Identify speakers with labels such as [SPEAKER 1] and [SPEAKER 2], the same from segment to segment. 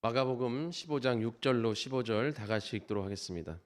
[SPEAKER 1] 마가복음 15장 6절로 15절 다 같이 읽도록 하겠습니다.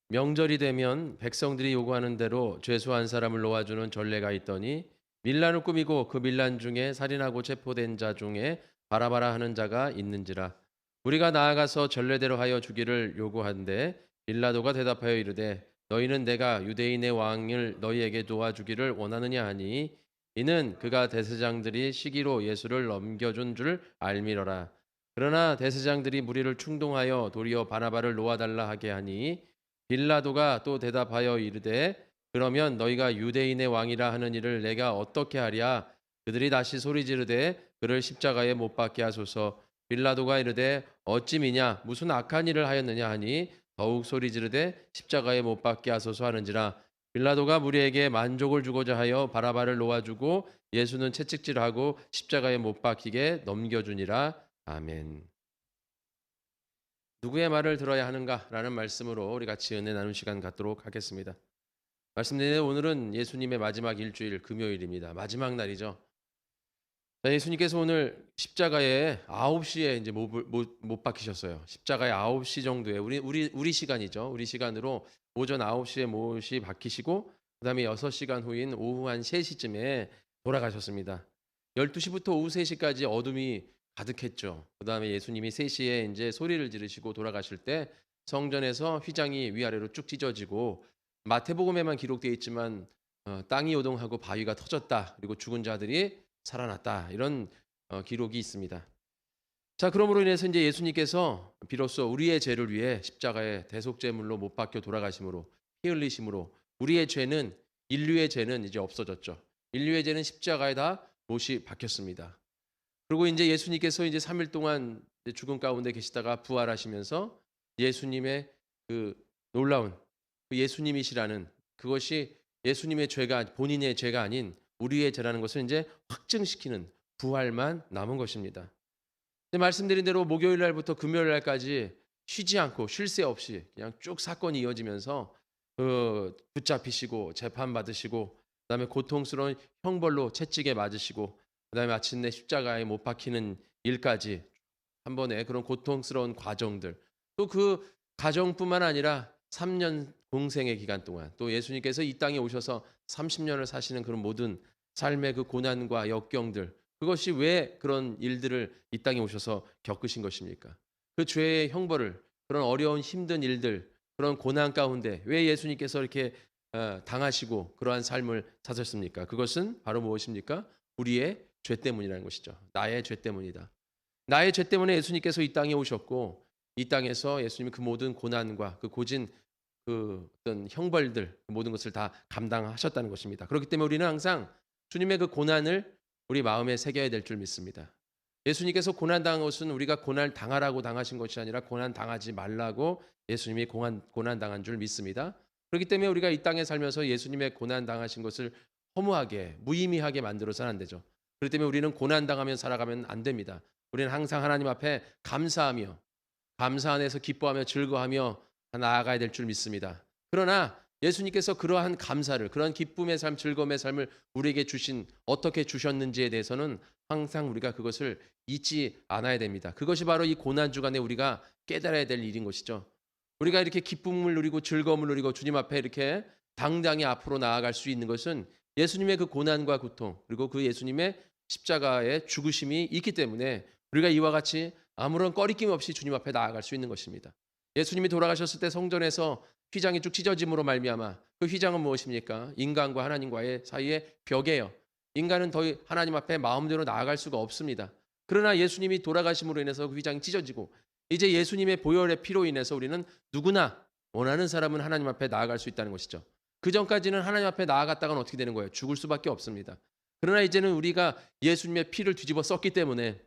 [SPEAKER 1] 명절이 되면 백성들이 요구하는 대로 죄수한 사람을 놓아주는 전례가 있더니 밀란을 꾸미고 그 밀란 중에 살인하고 체포된 자 중에 바라바라 하는 자가 있는지라. 우리가 나아가서 전례대로 하여 주기를 요구한데 빌라도가 대답하여 이르되 너희는 내가 유대인의 왕을 너희에게 도와주기를 원하느냐 하니 이는 그가 대제사장들이 시기로 예수를 넘겨준 줄 알미러라. 그러나 대제사장들이 무리를 충동하여 도리어 바나바를 놓아달라 하게 하니 빌라도가 또 대답하여 이르되 그러면 너희가 유대인의 왕이라 하는 일을 내가 어떻게 하랴. 그들이 다시 소리 지르되 그를 십자가에 못 박게 하소서. 빌라도가 이르되 어찌 미냐 무슨 악한 일을 하였느냐 하니 더욱 소리 지르되 십자가에 못 박게 하소서 하는지라. 빌라도가 무리에게 만족을 주고자 하여 바라바를 놓아주고 예수는 채찍질하고 십자가에 못 박히게 넘겨주니라. 아멘. 누구의 말을 들어야 하는가라는 말씀으로 우리 같이 은혜 나눈 시간 갖도록 하겠습니다. 말씀드린 오늘은 예수님의 마지막 일주일 금요일입니다. 마지막 날이죠. 자, 예수님께서 오늘 십자가에 9시에 이제 못 박히셨어요. 십자가에 9시 정도에 우리 시간이죠. 우리 시간으로 오전 9시에 못이 박히시고 그다음에 6시간 후인 오후 한 3시쯤에 돌아가셨습니다. 12시부터 오후 3시까지 어둠이 가득했죠. 그다음에 예수님이 3시에 이제 소리를 지르시고 돌아가실 때 성전에서 휘장이 위아래로 쭉 찢어지고 마태복음에만 기록되어 있지만 땅이 요동하고 바위가 터졌다. 그리고 죽은 자들이 살아났다. 이런 기록이 있습니다. 자, 그러므로 인해서 이제 예수님께서 비로소 우리의 죄를 위해 십자가에 대속제물로 못 박혀 돌아가심으로 피 흘리심으로 우리의 죄는 인류의 죄는 이제 없어졌죠. 인류의 죄는 십자가에 다 못이 박혔습니다. 그리고 이제 예수님께서 이제 3일 동안 죽음 가운데 계시다가 부활하시면서 예수님의 그 놀라운 그 예수님이시라는 그것이 예수님의 죄가 본인의 죄가 아닌 우리의 죄라는 것을 이제 확증시키는 부활만 남은 것입니다. 말씀드린 대로 목요일 날부터 금요일 날까지 쉬지 않고 쉴 새 없이 그냥 쭉 사건이 이어지면서 붙잡히시고 재판받으시고 그다음에 고통스러운 형벌로 채찍에 맞으시고 그다음에 마침내 십자가에 못 박히는 일까지 한 번에 그런 고통스러운 과정들 또 그 가정뿐만 아니라 3년 공생의 기간 동안 또 예수님께서 이 땅에 오셔서 30년을 사시는 그런 모든 삶의 그 고난과 역경들 그것이 왜 그런 일들을 이 땅에 오셔서 겪으신 것입니까? 그 죄의 형벌을 그런 어려운 힘든 일들 그런 고난 가운데 왜 예수님께서 이렇게 당하시고 그러한 삶을 사셨습니까? 그것은 바로 무엇입니까? 우리의 죄 때문이라는 것이죠. 나의 죄 때문이다. 나의 죄 때문에 예수님께서 이 땅에 오셨고 이 땅에서 예수님이 그 모든 고난과 그 고진 그 어떤 형벌들 모든 것을 다 감당하셨다는 것입니다. 그렇기 때문에 우리는 항상 주님의 그 고난을 우리 마음에 새겨야 될 줄 믿습니다. 예수님께서 고난 당한 것은 우리가 고난 당하라고 당하신 것이 아니라 고난 당하지 말라고 예수님이 고난 당한 줄 믿습니다. 그렇기 때문에 우리가 이 땅에 살면서 예수님의 고난 당하신 것을 허무하게 무의미하게 만들어서는 안 되죠. 그렇기 때문에 우리는 고난 당하며 살아가면 안 됩니다. 우리는 항상 하나님 앞에 감사하며 감사 안에서 기뻐하며 즐거워하며 나아가야 될 줄 믿습니다. 그러나 예수님께서 그러한 감사를 그러한 기쁨의 삶, 즐거움의 삶을 우리에게 주신 어떻게 주셨는지에 대해서는 항상 우리가 그것을 잊지 않아야 됩니다. 그것이 바로 이 고난 주간에 우리가 깨달아야 될 일인 것이죠. 우리가 이렇게 기쁨을 누리고 즐거움을 누리고 주님 앞에 이렇게 당당히 앞으로 나아갈 수 있는 것은 예수님의 그 고난과 고통 그리고 그 예수님의 십자가의 죽으심이 있기 때문에 우리가 이와 같이 아무런 꺼리낌 없이 주님 앞에 나아갈 수 있는 것입니다. 예수님이 돌아가셨을 때 성전에서 휘장이 쭉 찢어짐으로 말미암아 그 휘장은 무엇입니까? 인간과 하나님과의 사이의 벽이에요. 인간은 더 하나님 앞에 마음대로 나아갈 수가 없습니다. 그러나 예수님이 돌아가심으로 인해서 그 휘장이 찢어지고 이제 예수님의 보혈의 피로 인해서 우리는 누구나 원하는 사람은 하나님 앞에 나아갈 수 있다는 것이죠. 그 전까지는 하나님 앞에 나아갔다가는 어떻게 되는 거예요? 죽을 수밖에 없습니다. 그러나 이제는 우리가 예수님의 피를 뒤집어 썼기 때문에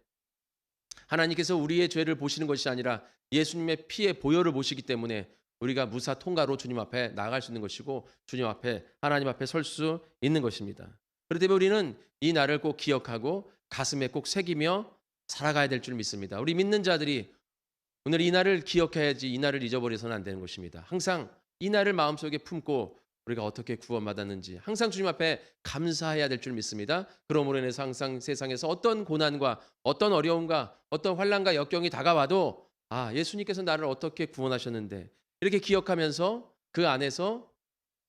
[SPEAKER 1] 하나님께서 우리의 죄를 보시는 것이 아니라 예수님의 피의 보혈을 보시기 때문에 우리가 무사 통과로 주님 앞에 나아갈 수 있는 것이고 주님 앞에 하나님 앞에 설 수 있는 것입니다. 그렇기 때문에 우리는 이 날을 꼭 기억하고 가슴에 꼭 새기며 살아가야 될 줄 믿습니다. 우리 믿는 자들이 오늘 이 날을 기억해야지 이 날을 잊어버려서는 안 되는 것입니다. 항상 이 날을 마음속에 품고 우리가 어떻게 구원받았는지 항상 주님 앞에 감사해야 될 줄 믿습니다. 그러므로 인해서 항상 세상에서 어떤 고난과 어떤 어려움과 어떤 환난과 역경이 다가와도 예수님께서 나를 어떻게 구원하셨는데 이렇게 기억하면서 그 안에서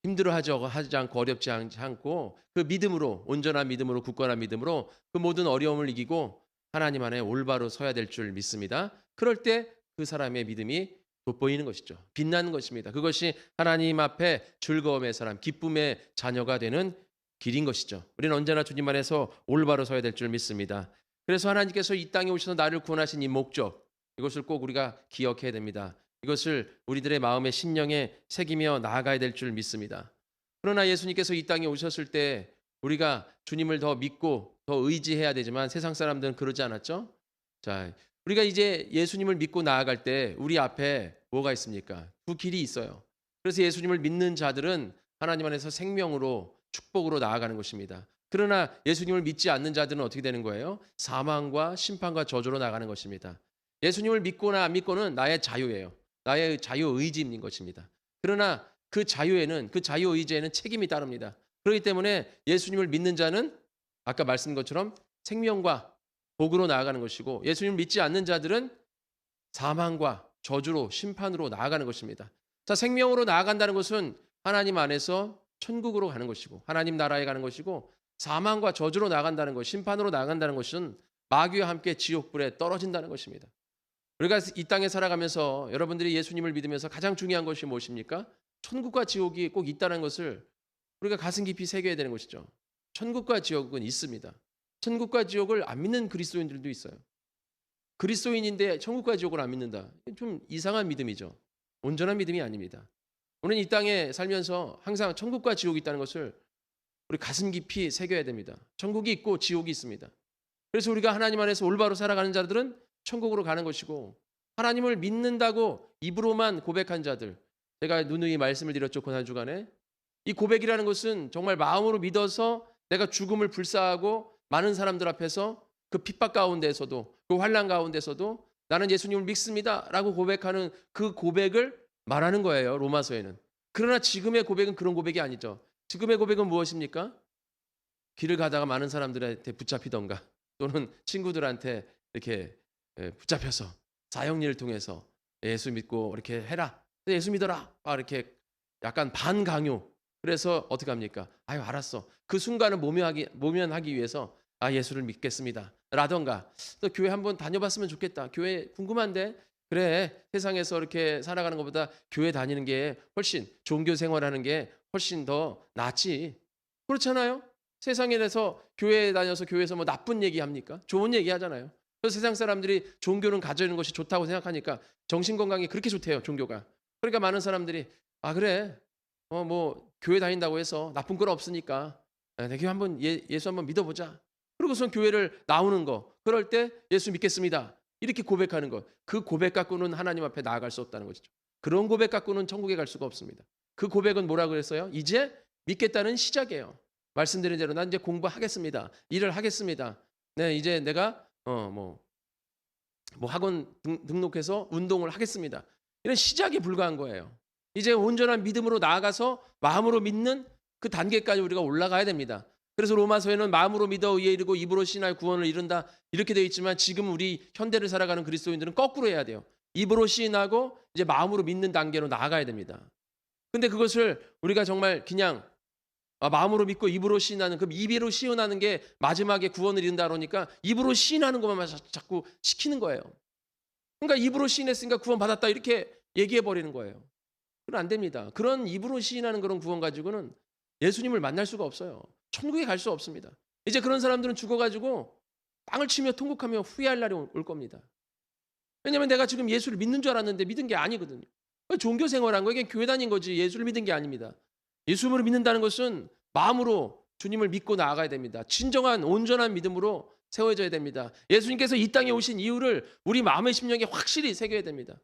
[SPEAKER 1] 하지 않고 어렵지 않고 그 믿음으로 온전한 믿음으로 굳건한 믿음으로 그 모든 어려움을 이기고 하나님 안에 올바로 서야 될 줄 믿습니다. 그럴 때 그 사람의 믿음이 돋보이는 것이죠. 빛나는 것입니다. 그것이 하나님 앞에 즐거움의 사람, 기쁨의 자녀가 되는 길인 것이죠. 우리는 언제나 주님 안에서 올바로 서야 될 줄 믿습니다. 그래서 하나님께서 이 땅에 오셔서 나를 구원하신 이 목적, 이것을 꼭 우리가 기억해야 됩니다. 이것을 우리들의 마음의 심령에 새기며 나아가야 될 줄 믿습니다. 그러나 예수님께서 이 땅에 오셨을 때 우리가 주님을 더 믿고 더 의지해야 되지만 세상 사람들은 그러지 않았죠? 자, 우리가 이제 예수님을 믿고 나아갈 때 우리 앞에 뭐가 있습니까? 두 길이 있어요. 그래서 예수님을 믿는 자들은 하나님 안에서 생명으로 축복으로 나아가는 것입니다. 그러나 예수님을 믿지 않는 자들은 어떻게 되는 거예요? 사망과 심판과 저주로 나가는 것입니다. 예수님을 믿거나 안 믿고는 나의 자유예요. 나의 자유의지인 것입니다. 그러나 그 자유에는 그 자유의지에는 책임이 따릅니다. 그렇기 때문에 예수님을 믿는 자는 아까 말씀드린 것처럼 생명과 복으로 나아가는 것이고 예수님을 믿지 않는 자들은 사망과 저주로 심판으로 나아가는 것입니다. 자, 생명으로 나아간다는 것은 하나님 안에서 천국으로 가는 것이고 하나님 나라에 가는 것이고 사망과 저주로 나아간다는 것, 심판으로 나아간다는 것은 마귀와 함께 지옥불에 떨어진다는 것입니다. 우리가 이 땅에 살아가면서 여러분들이 예수님을 믿으면서 가장 중요한 것이 무엇입니까? 천국과 지옥이 꼭 있다는 것을 우리가 가슴 깊이 새겨야 되는 것이죠. 천국과 지옥은 있습니다. 천국과 지옥을 안 믿는 그리스도인들도 있어요. 그리스도인인데 천국과 지옥을 안 믿는다. 좀 이상한 믿음이죠. 온전한 믿음이 아닙니다. 우리는 이 땅에 살면서 항상 천국과 지옥이 있다는 것을 우리 가슴 깊이 새겨야 됩니다. 천국이 있고 지옥이 있습니다. 그래서 우리가 하나님 안에서 올바로 살아가는 자들은 천국으로 가는 것이고 하나님을 믿는다고 입으로만 고백한 자들, 제가 누누이 말씀을 드렸죠. 고난주간에 이 고백이라는 것은 정말 마음으로 믿어서 내가 죽음을 불사하고 많은 사람들 앞에서 그 핍박 가운데서도 그 환난 가운데서도 나는 예수님을 믿습니다 라고 고백하는 그 고백을 말하는 거예요. 로마서에는. 그러나 지금의 고백은 그런 고백이 아니죠. 지금의 고백은 무엇입니까? 길을 가다가 많은 사람들한테 붙잡히던가 또는 친구들한테 이렇게 붙잡혀서 사형리를 통해서 예수 믿고 이렇게 해라. 예수 믿어라. 이렇게 약간 반강요. 그래서 어떻게 합니까? 알았어. 그 순간을 모면하기 위해서 예수를 믿겠습니다. 라던가 또 교회 한번 다녀봤으면 좋겠다. 교회 궁금한데 그래 세상에서 이렇게 살아가는 것보다 교회 다니는 게 훨씬 종교 생활하는 게 훨씬 더 낫지. 그렇잖아요. 세상에 대해서 교회에 다녀서 교회에서 뭐 나쁜 얘기 합니까? 좋은 얘기 하잖아요. 그래서 세상 사람들이 종교는 가지는 것이 좋다고 생각하니까 정신건강이 그렇게 좋대요. 종교가. 그러니까 많은 사람들이 그래 뭐 교회 다닌다고 해서 나쁜 건 없으니까 내가 한번 예수 한번 믿어보자. 그러고선 교회를 나오는 거. 그럴 때 예수 믿겠습니다. 이렇게 고백하는 것. 그 고백 갖고는 하나님 앞에 나아갈 수 없다는 것이죠. 그런 고백 갖고는 천국에 갈 수가 없습니다. 그 고백은 뭐라고 그랬어요? 이제 믿겠다는 시작이에요. 말씀드린 대로 난 이제 공부하겠습니다. 일을 하겠습니다. 네, 이제 내가 뭐 학원 등록해서 운동을 하겠습니다. 이런 시작에 불과한 거예요. 이제 온전한 믿음으로 나아가서 마음으로 믿는 그 단계까지 우리가 올라가야 됩니다. 그래서 로마서에는 마음으로 믿어 의에 이르고 입으로 신하여 구원을 이룬다 이렇게 되어 있지만 지금 우리 현대를 살아가는 그리스도인들은 거꾸로 해야 돼요. 입으로 시인하고 이제 마음으로 믿는 단계로 나아가야 됩니다. 근데 그것을 우리가 정말 그냥 마음으로 믿고 입으로 시인하는 그 입으로 시인하는 게 마지막에 구원을 이룬다 그러니까 입으로 시인하는 것만 자꾸 시키는 거예요. 그러니까 입으로 시인했으니까 구원 받았다 이렇게 얘기해 버리는 거예요. 그건 안 됩니다. 그런 입으로 시인하는 그런 구원 가지고는 예수님을 만날 수가 없어요. 천국에 갈 수 없습니다. 이제 그런 사람들은 죽어가지고 땅을 치며 통곡하며 후회할 날이 올 겁니다. 왜냐하면 내가 지금 예수를 믿는 줄 알았는데 믿은 게 아니거든요. 종교 생활한 거 이게 교회 다닌 거지 예수를 믿은 게 아닙니다. 예수를 믿는다는 것은 마음으로 주님을 믿고 나아가야 됩니다. 진정한 온전한 믿음으로 세워져야 됩니다. 예수님께서 이 땅에 오신 이유를 우리 마음의 심령에 확실히 새겨야 됩니다.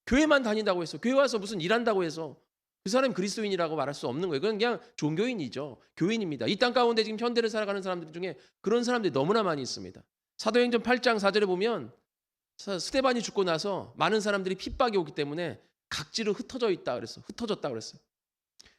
[SPEAKER 1] 교회만 다닌다고 해서 교회 와서 무슨 일한다고 해서 그 사람이 그리스도인이라고 말할 수 없는 거예요. 그건 그냥 종교인이죠. 교인입니다. 이 땅 가운데 지금 현대를 살아가는 사람들 중에 그런 사람들이 너무나 많이 있습니다. 사도행전 8장 4절에 보면 스데반이 죽고 나서 많은 사람들이 핍박이 오기 때문에 각지로 흩어졌다 그랬어요.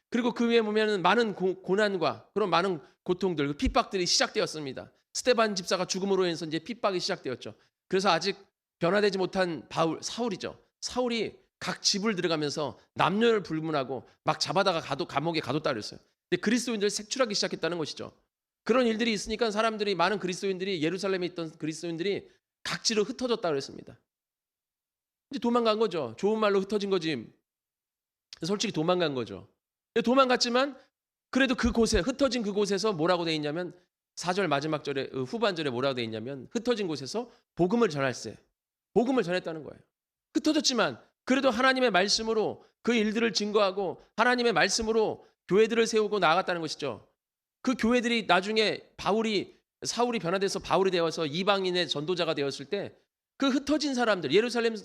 [SPEAKER 1] 그리고 그 위에 보면은 많은 고난과 그런 많은 고통들, 핍박들이 시작되었습니다. 스데반 집사가 죽음으로 인해서 이제 핍박이 시작되었죠. 그래서 아직 변화되지 못한 사울이죠. 사울이 각 집을 들어가면서 남녀를 불문하고 막 잡아다가 감옥에 가뒀다 그랬어요. 근데 그리스도인들을 색출하기 시작했다는 것이죠. 그런 일들이 있으니까 사람들이, 많은 그리스도인들이, 예루살렘에 있던 그리스도인들이 각지로 흩어졌다 그랬습니다. 이제 도망간 거죠. 좋은 말로 흩어진 거지. 솔직히 도망간 거죠. 도망갔지만 그래도 그곳에, 흩어진 그곳에서 뭐라고 돼 있냐면 4절 마지막 절에, 후반절에 뭐라고 돼 있냐면 흩어진 곳에서 복음을 전할세. 복음을 전했다는 거예요. 흩어졌지만 그래도 하나님의 말씀으로 그 일들을 증거하고 하나님의 말씀으로 교회들을 세우고 나아갔다는 것이죠. 그 교회들이 나중에 사울이 변화돼서 바울이 되어서 이방인의 전도자가 되었을 때 그 흩어진 사람들, 예루살렘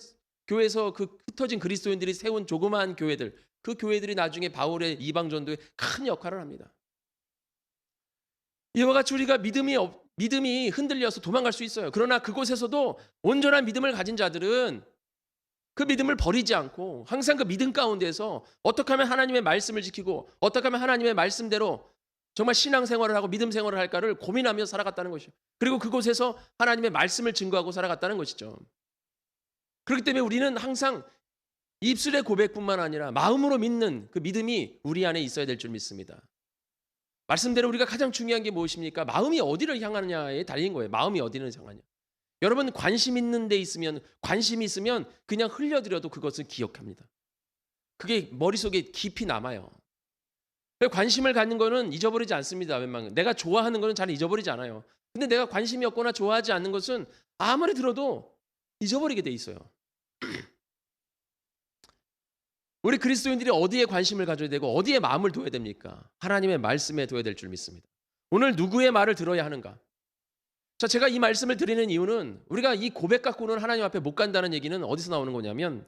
[SPEAKER 1] 교회에서 그 흩어진 그리스도인들이 세운 조그마한 교회들, 그 교회들이 나중에 바울의 이방 전도에 큰 역할을 합니다. 이와 같이 우리가 믿음이 흔들려서 도망갈 수 있어요. 그러나 그곳에서도 온전한 믿음을 가진 자들은 그 믿음을 버리지 않고 항상 그 믿음 가운데서 어떻게 하면 하나님의 말씀을 지키고 어떻게 하면 하나님의 말씀대로 정말 신앙생활을 하고 믿음 생활을 할까를 고민하며 살아갔다는 것이죠. 그리고 그곳에서 하나님의 말씀을 증거하고 살아갔다는 것이죠. 그렇기 때문에 우리는 항상 입술의 고백뿐만 아니라 마음으로 믿는 그 믿음이 우리 안에 있어야 될 줄 믿습니다. 말씀대로 우리가 가장 중요한 게 무엇입니까? 마음이 어디를 향하느냐에 달린 거예요. 마음이 어디를 향하냐. 여러분, 관심이 있으면 그냥 흘려들여도 그것을 기억합니다. 그게 머릿속에 깊이 남아요. 관심을 갖는 거는 잊어버리지 않습니다. 웬만하면 내가 좋아하는 거는 잘 잊어버리지 않아요. 근데 내가 관심이 없거나 좋아하지 않는 것은 아무리 들어도 잊어버리게 돼 있어요. 우리 그리스도인들이 어디에 관심을 가져야 되고 어디에 마음을 둬야 됩니까? 하나님의 말씀에 둬야 될 줄 믿습니다. 오늘 누구의 말을 들어야 하는가? 자, 제가 이 말씀을 드리는 이유는 우리가 이 고백 갖고는 하나님 앞에 못 간다는 얘기는 어디서 나오는 거냐면,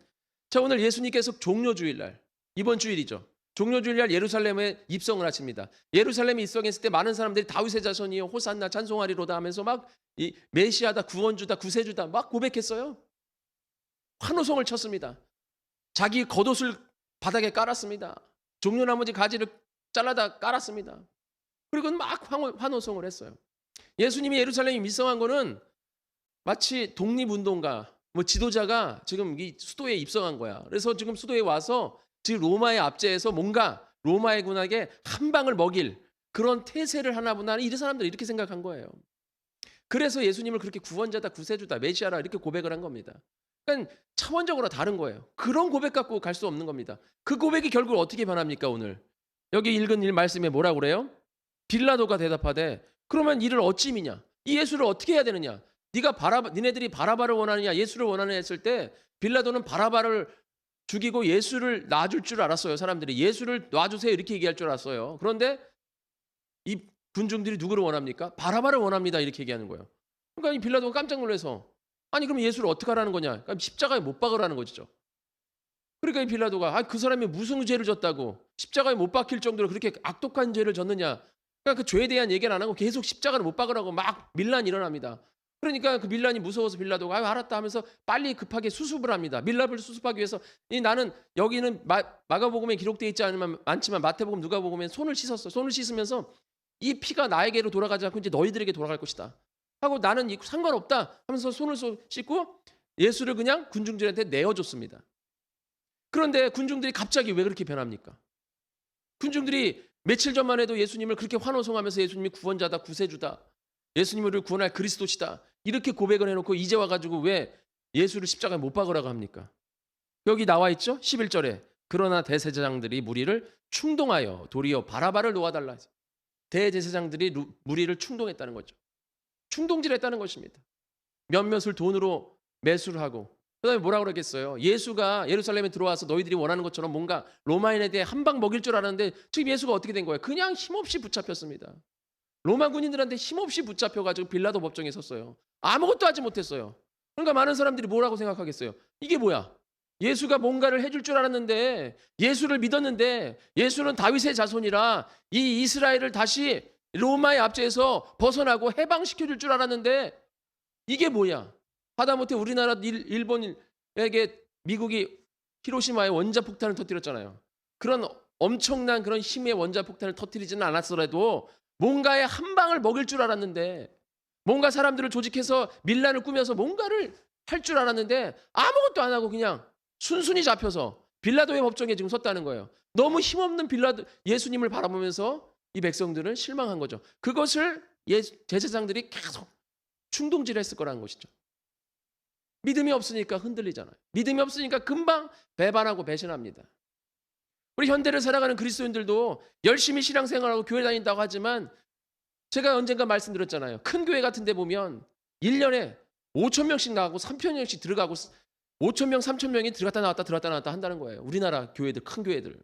[SPEAKER 1] 자, 오늘 예수님께서 종료주일날, 이번 주일이죠. 종료주일날 예루살렘에 입성을 하십니다. 예루살렘에 입성했을 때 많은 사람들이 다윗의 자손이요 호산나 찬송하리로다 하면서 막 이 메시아다, 구원주다, 구세주다 막 고백했어요. 환호성을 쳤습니다. 자기 겉옷을 바닥에 깔았습니다. 종려나무지 가지를 잘라다 깔았습니다. 그리고 막 환호성을 했어요. 예수님이 예루살렘에 입성한 거는 마치 독립운동가, 지도자가 지금 이 수도에 입성한 거야. 그래서 지금 수도에 와서 지금 로마의 압제에서 뭔가 로마의 군에게 한 방을 먹일 그런 태세를 하나보다, 이 사람들이 이렇게 생각한 거예요. 그래서 예수님을 그렇게 구원자다, 구세주다, 메시아라 이렇게 고백을 한 겁니다. 그러니까 차원적으로 다른 거예요. 그런 고백 갖고 갈 수 없는 겁니다. 그 고백이 결국 어떻게 변합니까? 오늘 여기 읽은 일 말씀에 뭐라고 그래요? 빌라도가 대답하되 그러면 이를 어찌 미냐? 이 예수를 어떻게 해야 되느냐? 니네들이 바라바를 원하느냐, 예수를 원하느냐 했을 때 빌라도는 바라바를 죽이고 예수를 놔줄 줄 알았어요. 사람들이 예수를 놔주세요 이렇게 얘기할 줄 알았어요. 그런데 이 군중들이 누구를 원합니까? 바라바를 원합니다 이렇게 얘기하는 거예요. 그러니까 이 빌라도가 깜짝 놀라서 아니 그럼 예수를 어떻게 하라는 거냐? 그러니까 십자가에 못 박으라는 거죠. 그러니까 이 빌라도가 그 사람이 무슨 죄를 졌다고 십자가에 못 박힐 정도로 그렇게 악독한 죄를 졌느냐? 그러니까 그 죄에 대한 얘기를 안 하고 계속 십자가를 못 박으라고 막 밀란이 일어납니다. 그러니까 그 밀란이 무서워서 빌라도가 알았다 하면서 빨리 급하게 수습을 합니다. 밀랍을 수습하기 위해서 나는 여기는 마가복음에 기록되어 있지 않지만 마태복음, 누가복음에 손을 씻었어. 손을 씻으면서 이 피가 나에게로 돌아가지 않고 이제 너희들에게 돌아갈 것이다 하고 나는 상관없다 하면서 손을 씻고 예수를 그냥 군중들한테 내어줬습니다. 그런데 군중들이 갑자기 왜 그렇게 변합니까? 군중들이 며칠 전만 해도 예수님을 그렇게 환호성하면서 예수님이 구원자다, 구세주다, 예수님을 구원할 그리스도시다 이렇게 고백을 해놓고 이제 와가지고 왜 예수를 십자가에 못 박으라고 합니까? 여기 나와 있죠? 11절에 그러나 대제사장들이 무리를 충동하여 도리어 바라바를 놓아달라. 대제사장들이 무리를 충동했다는 거죠. 충동질했다는 것입니다. 몇몇을 돈으로 매수를 하고 그다음에 뭐라고 그러겠어요? 예수가 예루살렘에 들어와서 너희들이 원하는 것처럼 뭔가 로마인에 대해 한 방 먹일 줄 알았는데 지금 예수가 어떻게 된 거예요? 그냥 힘없이 붙잡혔습니다. 로마 군인들한테 힘없이 붙잡혀가지고 빌라도 법정에 섰어요. 아무것도 하지 못했어요. 그러니까 많은 사람들이 뭐라고 생각하겠어요? 이게 뭐야? 예수가 뭔가를 해줄 줄 알았는데, 예수를 믿었는데, 예수는 다윗의 자손이라 이 이스라엘을 다시 로마의 압제에서 벗어나고 해방시켜줄 줄 알았는데 이게 뭐야? 하다못해 우리나라 일본에게 미국이 히로시마에 원자폭탄을 터뜨렸잖아요. 그런 엄청난 그런 힘의 원자폭탄을 터뜨리지는 않았더라도 뭔가의 한 방을 먹일 줄 알았는데, 뭔가 사람들을 조직해서 밀란을 꾸며서 뭔가를 할 줄 알았는데 아무것도 안 하고 그냥 순순히 잡혀서 빌라도의 법정에 지금 섰다는 거예요. 너무 힘없는 빌라도 예수님을 바라보면서 이 백성들은 실망한 거죠. 그것을 제사장들이 계속 충동질했을 거라는 것이죠. 믿음이 없으니까 흔들리잖아요. 믿음이 없으니까 금방 배반하고 배신합니다. 우리 현대를 살아가는 그리스도인들도 열심히 신앙생활하고 교회 다닌다고 하지만, 제가 언젠가 말씀드렸잖아요. 큰 교회 같은 데 보면 1년에 5천 명씩 나가고 3천 명씩 들어가고 5천 명, 3천 명이 들어갔다 나왔다 한다는 거예요. 우리나라 교회들, 큰 교회들.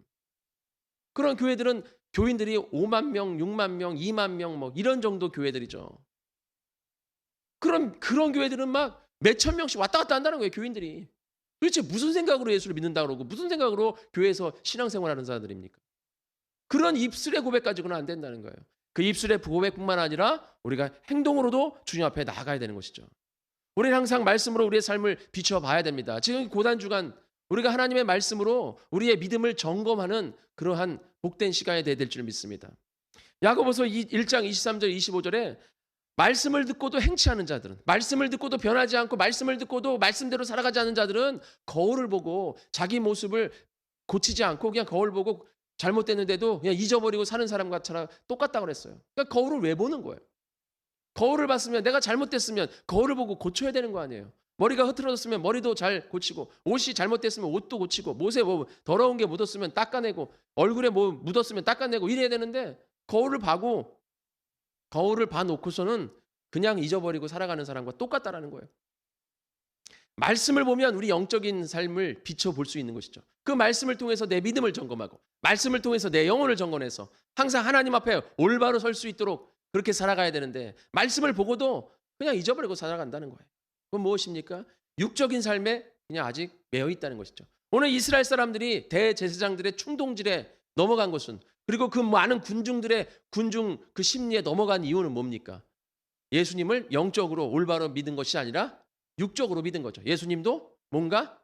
[SPEAKER 1] 그런 교회들은 교인들이 5만 명, 6만 명, 2만 명 뭐 이런 정도 교회들이죠. 그런 교회들은 막 몇천 명씩 왔다 갔다 한다는 거예요, 교인들이. 도대체 무슨 생각으로 예수를 믿는다 그러고 무슨 생각으로 교회에서 신앙생활하는 사람들입니까? 그런 입술의 고백 가지고는 안 된다는 거예요. 그 입술의 고백뿐만 아니라 우리가 행동으로도 주님 앞에 나아가야 되는 것이죠. 우리는 항상 말씀으로 우리의 삶을 비춰봐야 됩니다. 지금 고단주간 우리가 하나님의 말씀으로 우리의 믿음을 점검하는 그러한 복된 시간이 돼야 될 줄 믿습니다. 야고보서 1장 23절 25절에 말씀을 듣고도 행치 않은 자들은, 말씀을 듣고도 변하지 않고 말씀을 듣고도 말씀대로 살아가지 않는 자들은 거울을 보고 자기 모습을 고치지 않고 그냥 거울 보고 잘못됐는데도 그냥 잊어버리고 사는 사람과 똑같다고 그랬어요. 그러니까 거울을 왜 보는 거예요? 거울을 봤으면, 내가 잘못됐으면 거울을 보고 고쳐야 되는 거 아니에요. 머리가 흐트러졌으면 머리도 잘 고치고, 옷이 잘못됐으면 옷도 고치고, 못에 뭐 더러운 게 묻었으면 닦아내고, 얼굴에 뭐 묻었으면 닦아내고 이래야 되는데, 거울을 봐놓고서는 그냥 잊어버리고 살아가는 사람과 똑같다라는 거예요. 말씀을 보면 우리 영적인 삶을 비춰볼 수 있는 것이죠. 그 말씀을 통해서 내 믿음을 점검하고, 말씀을 통해서 내 영혼을 점검해서 항상 하나님 앞에 올바로 설 수 있도록 그렇게 살아가야 되는데, 말씀을 보고도 그냥 잊어버리고 살아간다는 거예요. 그건 무엇입니까? 육적인 삶에 그냥 아직 매여 있다는 것이죠. 오늘 이스라엘 사람들이 대제사장들의 충동질에 넘어간 것은, 그리고 그 많은 군중 그 심리에 넘어간 이유는 뭡니까? 예수님을 영적으로 올바로 믿은 것이 아니라 육적으로 믿은 거죠. 예수님도 뭔가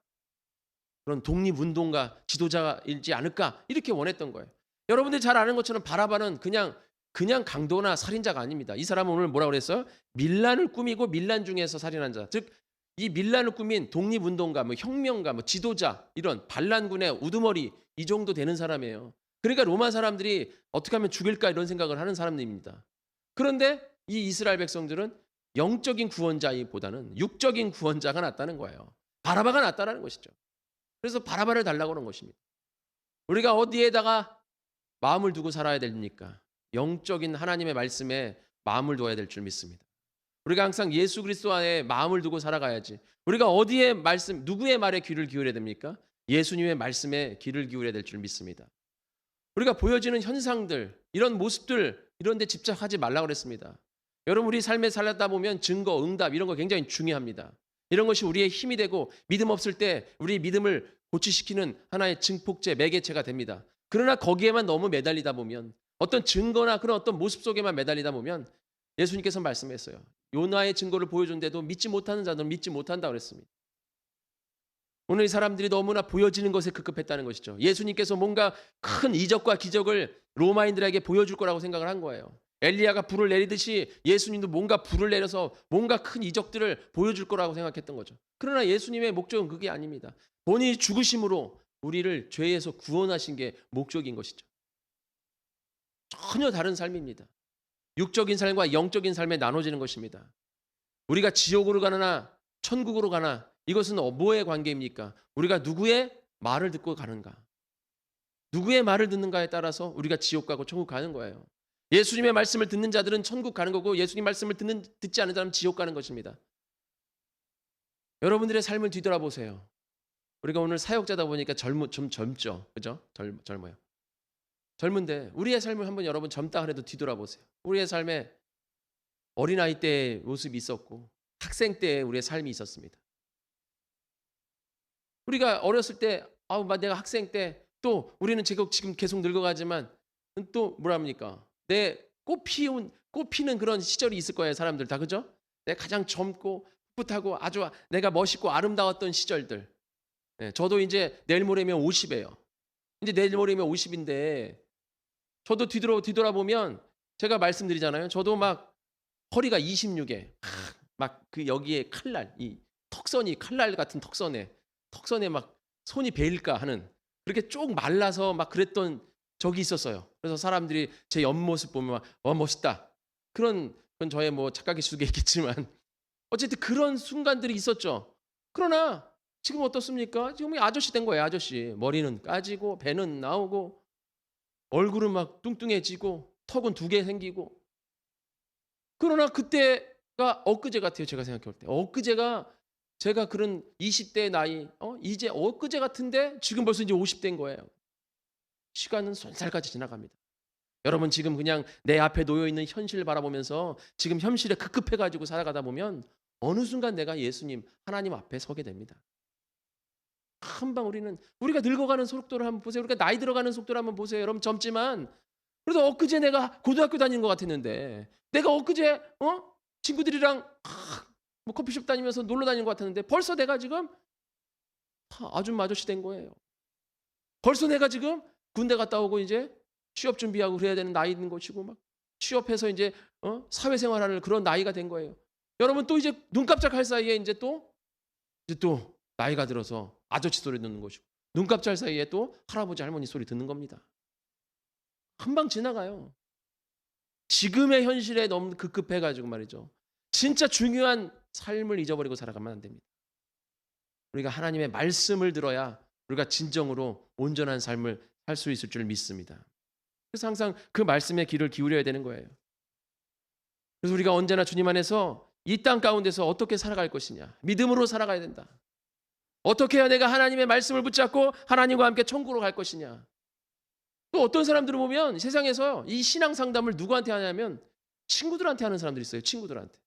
[SPEAKER 1] 그런 독립운동가 지도자이지 않을까 이렇게 원했던 거예요. 여러분들이 잘 아는 것처럼 바라바는 그냥 강도나 살인자가 아닙니다. 이 사람은 오늘 뭐라고 그랬어요? 밀란을 꾸미고 밀란 중에서 살인한 자. 즉 이 밀란을 꾸민 독립운동가, 뭐 혁명가, 뭐 지도자, 이런 반란군의 우두머리 이 정도 되는 사람이에요. 그러니까 로마 사람들이 어떻게 하면 죽일까 이런 생각을 하는 사람들입니다. 그런데 이 이스라엘 백성들은 영적인 구원자보다는 육적인 구원자가 낫다는 거예요. 바라바가 낫다는 것이죠. 그래서 바라바를 달라고 하는 것입니다. 우리가 어디에다가 마음을 두고 살아야 됩니까? 영적인 하나님의 말씀에 마음을 두어야 될 줄 믿습니다. 우리가 항상 예수 그리스도 안에 마음을 두고 살아가야지. 우리가 어디에 누구의 말에 귀를 기울여야 됩니까? 예수님의 말씀에 귀를 기울여야 될 줄 믿습니다. 우리가 보여지는 현상들, 이런 모습들, 이런 데 집착하지 말라고 그랬습니다. 여러분, 우리 삶에 살다 보면 증거, 응답 이런 거 굉장히 중요합니다. 이런 것이 우리의 힘이 되고 믿음 없을 때 우리 믿음을 고취시키는 하나의 증폭제, 매개체가 됩니다. 그러나 거기에만 너무 매달리다 보면, 어떤 증거나 그런 어떤 모습 속에만 매달리다 보면, 예수님께서 말씀했어요. 요나의 증거를 보여준데도 믿지 못하는 자들은 믿지 못한다고 그랬습니다. 오늘 이 사람들이 너무나 보여지는 것에 급급했다는 것이죠. 예수님께서 뭔가 큰 이적과 기적을 로마인들에게 보여줄 거라고 생각을 한 거예요. 엘리야가 불을 내리듯이 예수님도 뭔가 불을 내려서 뭔가 큰 이적들을 보여줄 거라고 생각했던 거죠. 그러나 예수님의 목적은 그게 아닙니다. 본인이 죽으심으로 우리를 죄에서 구원하신 게 목적인 것이죠. 전혀 다른 삶입니다. 육적인 삶과 영적인 삶에 나눠지는 것입니다. 우리가 지옥으로 가느나 천국으로 가나 이것은 뭐의 관계입니까? 우리가 누구의 말을 듣고 가는가? 누구의 말을 듣는가에 따라서 우리가 지옥 가고 천국 가는 거예요. 예수님의 말씀을 듣는 자들은 천국 가는 거고, 예수님 말씀을 듣지 않는 자는 지옥 가는 것입니다. 여러분들의 삶을 뒤돌아보세요. 우리가 오늘 사역자다 보니까 좀 젊죠. 그죠? 젊어요. 젊은데 우리의 삶을 한번 여러분 젊다 그래도 뒤돌아보세요. 우리의 삶에 어린아이 때의 모습이 있었고 학생 때의 우리의 삶이 있었습니다. 우리가 어렸을 때 내가 학생 때, 또 우리는 지금 계속 늙어가지만 또 뭐랍니까? 내 꽃 피는 그런 시절이 있을 거예요. 사람들 다. 그죠? 내가 가장 젊고 풋풋하고 아주 내가 멋있고 아름다웠던 시절들. 네, 저도 이제 내일 모레면 50이에요. 이제 내일 모레면 50인데 저도 뒤돌아보면 제가 말씀드리잖아요. 저도 막 허리가 26에 막 그 여기에 칼날, 이 턱선이 칼날 같은 턱선에 막 손이 베일까 하는, 그렇게 쭉 말라서 막 그랬던 적이 있었어요. 그래서 사람들이 제 옆모습 보면 막 멋있다. 그건 저의 뭐 착각일 수도 있겠지만 어쨌든 그런 순간들이 있었죠. 그러나 지금 어떻습니까? 지금 아저씨 된 거예요, 아저씨. 머리는 까지고 배는 나오고 얼굴은 막 뚱뚱해지고 턱은 2개 생기고. 그러나 그때가 엊그제 같아요, 제가 생각해 볼 때. 엊그제가 제가 그런 20대 나이, 이제 엊그제 같은데 지금 벌써 이제 50대인 거예요. 시간은 쏜살같이 지나갑니다. 여러분 지금 그냥 내 앞에 놓여 있는 현실을 바라보면서 지금 현실에 급급해 가지고 살아가다 보면 어느 순간 내가 예수님, 하나님 앞에 서게 됩니다. 금방 우리가 늙어가는 속도를 한번 보세요. 우리가 나이 들어가는 속도를 한번 보세요. 여러분 젊지만 그래도 엊그제 내가 고등학교 다니는 것 같았는데, 내가 엊그제 친구들이랑 뭐 커피숍 다니면서 놀러 다니는 것 같았는데 벌써 내가 지금 아줌마 아저씨 된 거예요. 벌써 내가 지금 군대 갔다 오고 이제 취업 준비하고 그래야 되는 나이 있는 것이고, 막 취업해서 이제 사회생활하는 그런 나이가 된 거예요. 여러분 또 이제 눈 깜짝할 사이에 이제 또 나이가 들어서 아저씨 소리 듣는 것이고, 눈 깜짝할 사이에 또 할아버지 할머니 소리 듣는 겁니다. 금방 지나가요. 지금의 현실에 너무 급급해 가지고 말이죠. 진짜 중요한 삶을 잊어버리고 살아가면 안 됩니다. 우리가 하나님의 말씀을 들어야 우리가 진정으로 온전한 삶을 살 수 있을 줄 믿습니다. 그래서 항상 그 말씀에 귀를 기울여야 되는 거예요. 그래서 우리가 언제나 주님 안에서 이 땅 가운데서 어떻게 살아갈 것이냐, 믿음으로 살아가야 된다. 어떻게 해야 내가 하나님의 말씀을 붙잡고 하나님과 함께 천국으로 갈 것이냐. 또 어떤 사람들을 보면 세상에서 이 신앙 상담을 누구한테 하냐면 친구들한테 하는 사람들이 있어요. 친구들한테.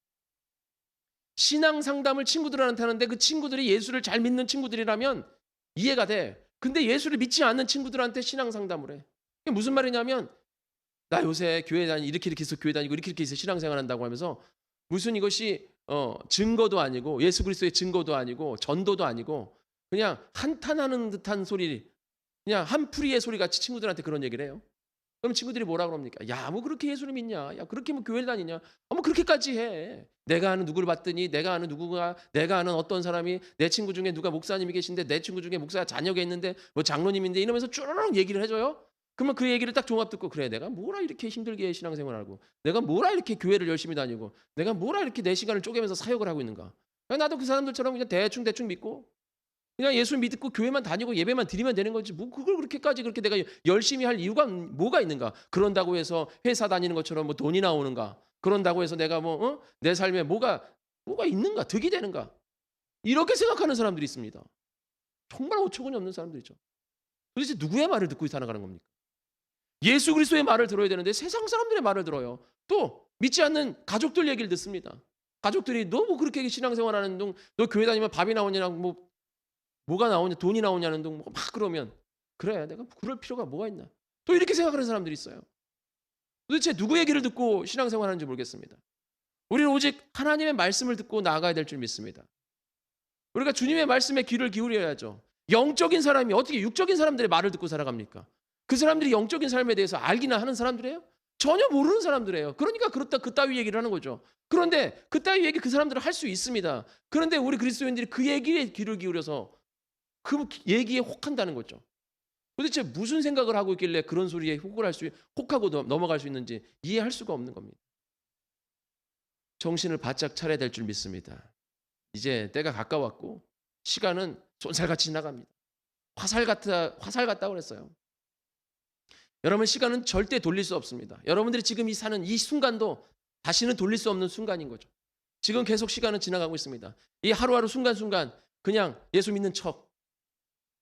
[SPEAKER 1] 신앙 상담을 친구들한테 하는데 그 친구들이 예수를 잘 믿는 친구들이라면 이해가 돼. 근데 예수를 믿지 않는 친구들한테 신앙 상담을 해. 그게 무슨 말이냐면 나 요새 교회 다니고 이렇게 해서 교회 다니고 이렇게 해서 신앙생활 한다고 하면서 무슨 이것이 증거도 아니고 예수 그리스도의 증거도 아니고 전도도 아니고 그냥 한탄하는 듯한 소리, 그냥 한풀이의 소리 같이 친구들한테 그런 얘기를 해요. 그럼 친구들이 뭐라 그럽니까? 야, 뭐 그렇게 예수를 믿냐? 야, 그렇게 뭐 교회를 다니냐? 뭐 그렇게까지 해. 내가 아는 누구를 봤더니 내가 아는 누구가, 내가 아는 어떤 사람이 내 친구 중에 누가 목사님이 계신데 내 친구 중에 목사 자녀가 있는데 뭐 장로님인데 이러면서 쭈르륵 얘기를 해줘요. 그러면 그 얘기를 딱 종합 듣고, 그래 내가 뭐라 이렇게 힘들게 신앙생활하고, 내가 뭐라 이렇게 교회를 열심히 다니고, 내가 뭐라 이렇게 내 시간을 쪼개면서 사역을 하고 있는가? 나도 그 사람들처럼 그냥 대충 믿고 그냥 예수 믿고 교회만 다니고 예배만 드리면 되는 거지. 뭐 그걸 그렇게 내가 열심히 할 이유가 뭐가 있는가? 그런다고 해서 회사 다니는 것처럼 뭐 돈이 나오는가? 그런다고 해서 내가 내 삶에 뭐가 있는가? 득이 되는가? 이렇게 생각하는 사람들이 있습니다. 정말 어처구니 없는 사람들이죠. 도대체 누구의 말을 듣고 살아가는 겁니까? 예수 그리스도의 말을 들어야 되는데 세상 사람들의 말을 들어요. 또 믿지 않는 가족들 얘기를 듣습니다. 가족들이 너 뭐 그렇게 신앙생활하는 둥, 너 교회 다니면 밥이 나오냐, 뭐가 나오냐, 돈이 나오냐는 둥 막 그러면, 그래 내가 그럴 필요가 뭐가 있나? 또 이렇게 생각하는 사람들이 있어요. 도대체 누구 얘기를 듣고 신앙생활하는지 모르겠습니다. 우리는 오직 하나님의 말씀을 듣고 나아가야 될 줄 믿습니다. 우리가 주님의 말씀에 귀를 기울여야죠. 영적인 사람이 어떻게 육적인 사람들의 말을 듣고 살아갑니까? 그 사람들이 영적인 삶에 대해서 알기나 하는 사람들이에요? 전혀 모르는 사람들이에요. 그러니까 그따위 얘기를 하는 거죠. 그런데 그따위 얘기 그 사람들은 할 수 있습니다. 그런데 우리 그리스도인들이 그 얘기에 귀를 기울여서 그 얘기에 혹한다는 거죠. 도대체 무슨 생각을 하고 있길래 그런 소리에 혹하고 넘어갈 수 있는지 이해할 수가 없는 겁니다. 정신을 바짝 차려야 될 줄 믿습니다. 이제 때가 가까웠고 시간은 쏜살같이 지나갑니다. 화살 같다고 그랬어요. 여러분 시간은 절대 돌릴 수 없습니다. 여러분들이 지금 사는 이 순간도 다시는 돌릴 수 없는 순간인 거죠. 지금 계속 시간은 지나가고 있습니다. 이 하루하루 순간순간 그냥 예수 믿는 척,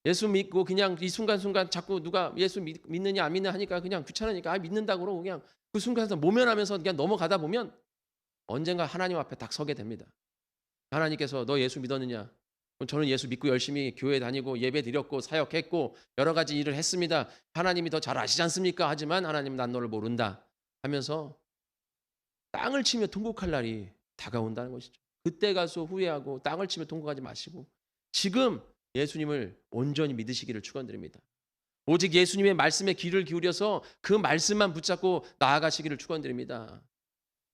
[SPEAKER 1] 예수 믿고 그냥 이 순간순간 자꾸 누가 예수 믿느냐 안 믿느냐 하니까 그냥 귀찮으니까 믿는다고 그러고 그냥 그 순간에서 모면하면서 그냥 넘어가다 보면 언젠가 하나님 앞에 딱 서게 됩니다. 하나님께서 너 예수 믿었느냐? 저는 예수 믿고 열심히 교회 다니고 예배 드렸고 사역했고 여러 가지 일을 했습니다. 하나님이 더 잘 아시지 않습니까? 하지만 하나님은 난 너를 모른다 하면서 땅을 치며 통곡할 날이 다가온다는 것이죠. 그때 가서 후회하고 땅을 치며 통곡하지 마시고 지금 예수님을 온전히 믿으시기를 축원드립니다. 오직 예수님의 말씀에 귀를 기울여서 그 말씀만 붙잡고 나아가시기를 축원드립니다.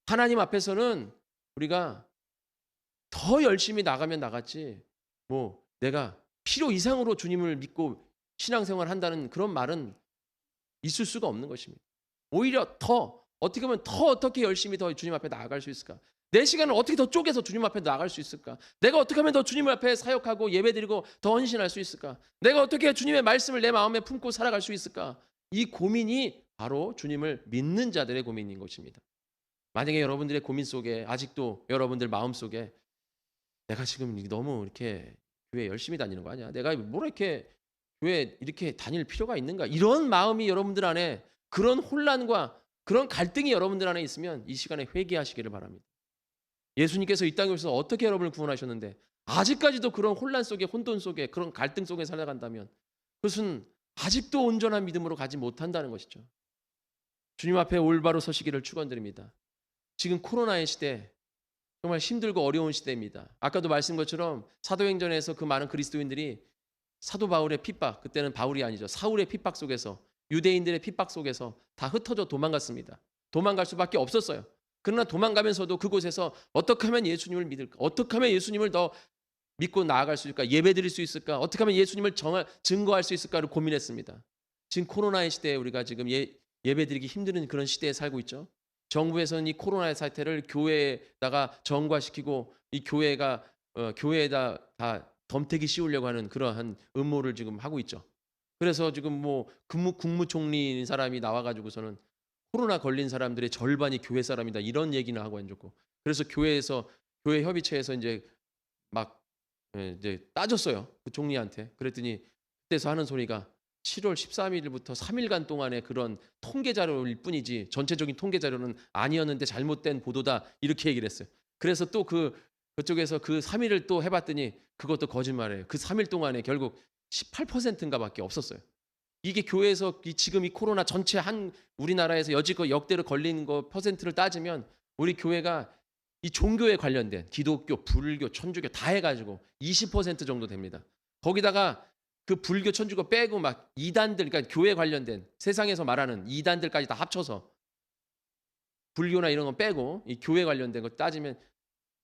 [SPEAKER 1] 하나님 앞에서는 우리가 더 열심히 나가면 나갔지 뭐 내가 필요 이상으로 주님을 믿고 신앙생활을 한다는 그런 말은 있을 수가 없는 것입니다. 오히려 더 어떻게 보면 더 어떻게 열심히 더 주님 앞에 나아갈 수 있을까? 내 시간을 어떻게 더 쪼개서 주님 앞에 나아갈 수 있을까? 내가 어떻게 하면 더 주님 앞에 사역하고 예배드리고 더 헌신할 수 있을까? 내가 어떻게 주님의 말씀을 내 마음에 품고 살아갈 수 있을까? 이 고민이 바로 주님을 믿는 자들의 고민인 것입니다. 만약에 여러분들의 고민 속에 아직도 여러분들 마음 속에 내가 지금 너무 이렇게 교회 열심히 다니는 거 아니야? 내가 뭐 이렇게 교회 이렇게 다닐 필요가 있는가? 이런 마음이 여러분들 안에 그런 혼란과 그런 갈등이 여러분들 안에 있으면 이 시간에 회개하시기를 바랍니다. 예수님께서 이 땅에 오셔서 어떻게 여러분을 구원하셨는데 아직까지도 그런 혼란 속에 혼돈 속에 그런 갈등 속에 살아간다면 그것은 아직도 온전한 믿음으로 가지 못한다는 것이죠. 주님 앞에 올바로 서시기를 축원드립니다. 지금 코로나의 시대 정말 힘들고 어려운 시대입니다. 아까도 말씀한 것처럼 사도행전에서 그 많은 그리스도인들이 사도 바울의 핍박, 그때는 바울이 아니죠. 사울의 핍박 속에서 유대인들의 핍박 속에서 다 흩어져 도망갔습니다. 도망갈 수밖에 없었어요. 그러나 도망가면서도 그곳에서 어떻게 하면 예수님을 믿을까? 어떻게 하면 예수님을 더 믿고 나아갈 수 있을까? 예배드릴 수 있을까? 어떻게 하면 예수님을 증거할 수 있을까를 고민했습니다. 지금 코로나의 시대에 우리가 지금 예배드리기 힘든 그런 시대에 살고 있죠. 정부에서는 이 코로나의 사태를 교회에다가 전가시키고 이 교회에다 다 덤태기 씌우려고 하는 그러한 음모를 지금 하고 있죠. 그래서 지금 뭐 국무총리인 사람이 나와가지고서는 코로나 걸린 사람들의 절반이 교회 사람이다 이런 얘기는 하고 앉았고 그래서 교회 협의체에서 이제 막 이제 따졌어요 그 총리한테. 그랬더니 그때서 하는 소리가 7월 13일부터 3일간 동안의 그런 통계 자료일 뿐이지 전체적인 통계 자료는 아니었는데 잘못된 보도다 이렇게 얘기를 했어요. 그래서 또 그쪽에서 그 3일을 또 해봤더니 그것도 거짓말이에요. 그 3일 동안에 결국 18%인가 밖에 없었어요. 이게 교회에서 지금 이 코로나 전체 우리나라에서 여지껏 역대로 걸린 거 퍼센트를 따지면 우리 교회가 이 종교에 관련된 기독교, 불교, 천주교 다 해가지고 20% 정도 됩니다. 거기다가 그 불교, 천주교 빼고 막 이단들, 그러니까 교회 관련된 세상에서 말하는 이단들까지 다 합쳐서 불교나 이런 거 빼고 이 교회 관련된 거 따지면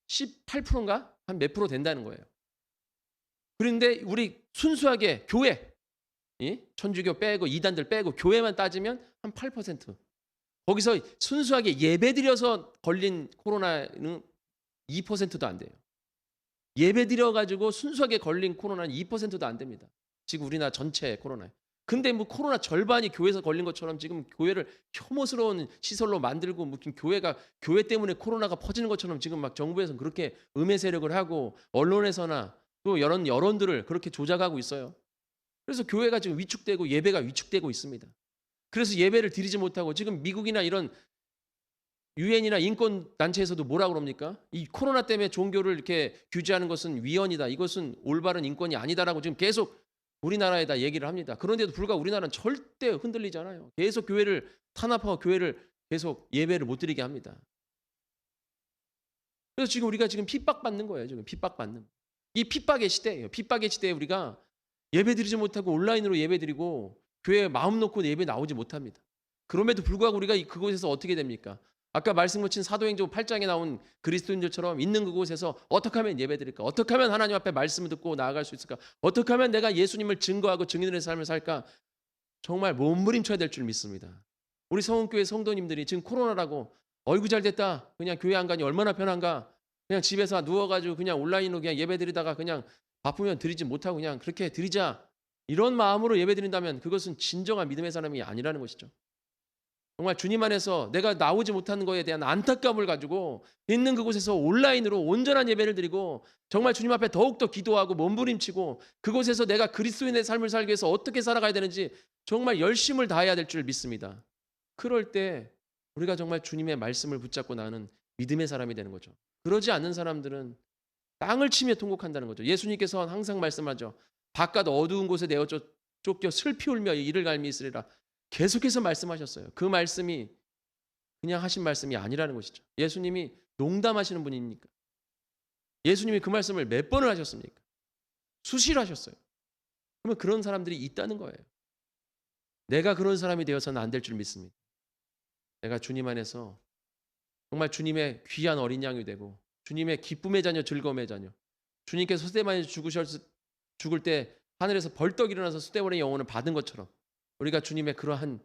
[SPEAKER 1] 18%인가? 한 몇 프로 된다는 거예요. 그런데 우리 순수하게 교회, 천주교 빼고 이단들 빼고 교회만 따지면 한 8%. 거기서 순수하게 예배드려서 걸린 코로나는 2%도 안 돼요. 예배드려가지고 순수하게 걸린 코로나는 2%도 안 됩니다. 지금 우리나라 전체 코로나에. 근데 뭐 코로나 절반이 교회에서 걸린 것처럼 지금 교회를 혐오스러운 시설로 만들고 무슨 교회 때문에 코로나가 퍼지는 것처럼 지금 막 정부에서는 그렇게 음해 세력을 하고 언론에서나 또 여론들을 그렇게 조작하고 있어요. 그래서 교회가 지금 위축되고 예배가 위축되고 있습니다. 그래서 예배를 드리지 못하고 지금 미국이나 이런 유엔이나 인권 단체에서도 뭐라고 그럽니까? 이 코로나 때문에 종교를 이렇게 규제하는 것은 위헌이다. 이것은 올바른 인권이 아니다라고 지금 계속 우리나라에다 얘기를 합니다. 그런데도 불구하고 우리나라는 절대 흔들리잖아요. 계속 교회를 탄압하고 교회를 계속 예배를 못 드리게 합니다. 그래서 지금 우리가 지금 핍박받는 거예요. 지금 핍박받는. 이 핍박의 시대예요. 핍박의 시대에 우리가 예배드리지 못하고 온라인으로 예배드리고 교회에 마음 놓고 예배 나오지 못합니다. 그럼에도 불구하고 우리가 그곳에서 어떻게 됩니까? 아까 말씀하신 사도행전 8장에 나온 그리스도인들처럼 있는 그곳에서 어떻게 하면 예배드릴까? 어떻게 하면 하나님 앞에 말씀을 듣고 나아갈 수 있을까? 어떻게 하면 내가 예수님을 증거하고 증인의 삶을 살까? 정말 몸부림쳐야 될 줄 믿습니다. 우리 성원교회 성도님들이 지금 코로나라고 어이구 잘 됐다. 그냥 교회 안 가니 얼마나 편한가? 그냥 집에서 누워가지고 그냥 온라인으로 그냥 예배드리다가 그냥 바쁘면 드리지 못하고 그냥 그렇게 드리자. 이런 마음으로 예배드린다면 그것은 진정한 믿음의 사람이 아니라는 것이죠. 정말 주님 안에서 내가 나오지 못하는 것에 대한 안타까움을 가지고 있는 그곳에서 온라인으로 온전한 예배를 드리고 정말 주님 앞에 더욱더 기도하고 몸부림치고 그곳에서 내가 그리스도인의 삶을 살기 위해서 어떻게 살아가야 되는지 정말 열심을 다해야 될 줄 믿습니다. 그럴 때 우리가 정말 주님의 말씀을 붙잡고 나는 믿음의 사람이 되는 거죠. 그러지 않는 사람들은 땅을 치며 통곡한다는 거죠. 예수님께서 항상 말씀하죠. 바깥 어두운 곳에 내어 쫓겨 슬피 울며 이를 갈미 있으리라. 계속해서 말씀하셨어요. 그 말씀이 그냥 하신 말씀이 아니라는 것이죠. 예수님이 농담하시는 분입니까? 예수님이 그 말씀을 몇 번을 하셨습니까? 수시로 하셨어요. 그러면 그런 사람들이 있다는 거예요. 내가 그런 사람이 되어서는 안 될 줄 믿습니다. 내가 주님 안에서 정말 주님의 귀한 어린 양이 되고 주님의 기쁨의 자녀, 즐거움의 자녀. 주님께서 스데반에서 죽을 때 하늘에서 벌떡 일어나서 스데반의 영혼을 받은 것처럼 우리가 주님의 그러한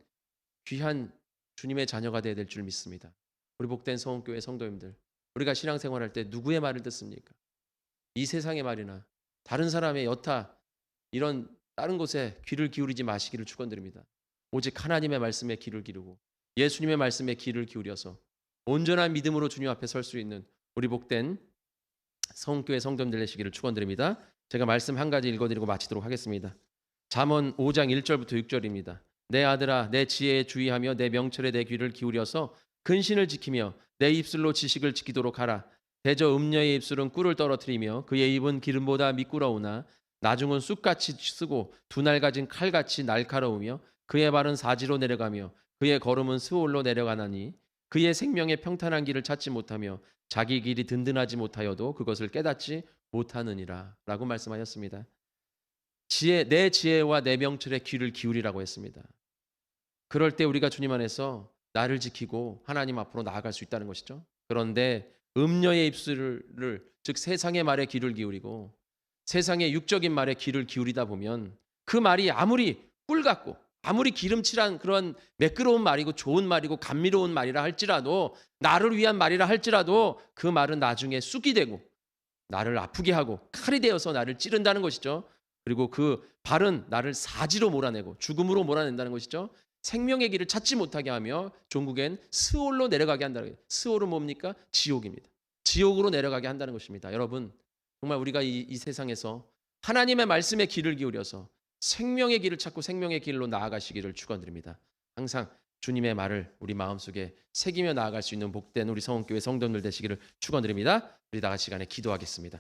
[SPEAKER 1] 귀한 주님의 자녀가 되어야 될 줄 믿습니다. 우리 복된 서원교회 성도님들, 우리가 신앙생활할 때 누구의 말을 듣습니까? 이 세상의 말이나 다른 사람의 여타 이런 다른 곳에 귀를 기울이지 마시기를 축원드립니다. 오직 하나님의 말씀에 귀를 기울이고 예수님의 말씀에 귀를 기울여서 온전한 믿음으로 주님 앞에 설 수 있는 우리 복된 성교회 성도님들 되시기를 축원드립니다. 제가 말씀 한 가지 읽어드리고 마치도록 하겠습니다. 잠언 5장 1절부터 6절입니다. 내 아들아 내 지혜에 주의하며 내 명철에 내 귀를 기울여서 근신을 지키며 내 입술로 지식을 지키도록 하라. 대저 음녀의 입술은 꿀을 떨어뜨리며 그의 입은 기름보다 미끄러우나 나중은 쑥같이 쓰고 두 날 가진 칼같이 날카로우며 그의 발은 사지로 내려가며 그의 걸음은 스올로 내려가나니 그의 생명의 평탄한 길을 찾지 못하며 자기 길이 든든하지 못하여도 그것을 깨닫지 못하느니라 라고 말씀하셨습니다. 내 지혜와 내 명철에 귀를 기울이라고 했습니다. 그럴 때 우리가 주님 안에서 나를 지키고 하나님 앞으로 나아갈 수 있다는 것이죠. 그런데 음녀의 입술을 즉 세상의 말에 귀를 기울이고 세상의 육적인 말에 귀를 기울이다 보면 그 말이 아무리 꿀 같고 아무리 기름칠한 그런 매끄러운 말이고 좋은 말이고 감미로운 말이라 할지라도 나를 위한 말이라 할지라도 그 말은 나중에 쑥이 되고 나를 아프게 하고 칼이 되어서 나를 찌른다는 것이죠. 그리고 그 발은 나를 사지로 몰아내고 죽음으로 몰아낸다는 것이죠. 생명의 길을 찾지 못하게 하며 종국엔 스올로 내려가게 한다는 거예요. 스올은 뭡니까? 지옥입니다. 지옥으로 내려가게 한다는 것입니다. 여러분 정말 우리가 이 세상에서 하나님의 말씀에 귀를 기울여서 생명의 길을 찾고 생명의 길로 나아가시기를 축원드립니다. 항상 주님의 말을 우리 마음속에 새기며 나아갈 수 있는 복된 우리 성원교회 성도들 되시기를 축원드립니다. 우리 다 같이 시간에 기도하겠습니다.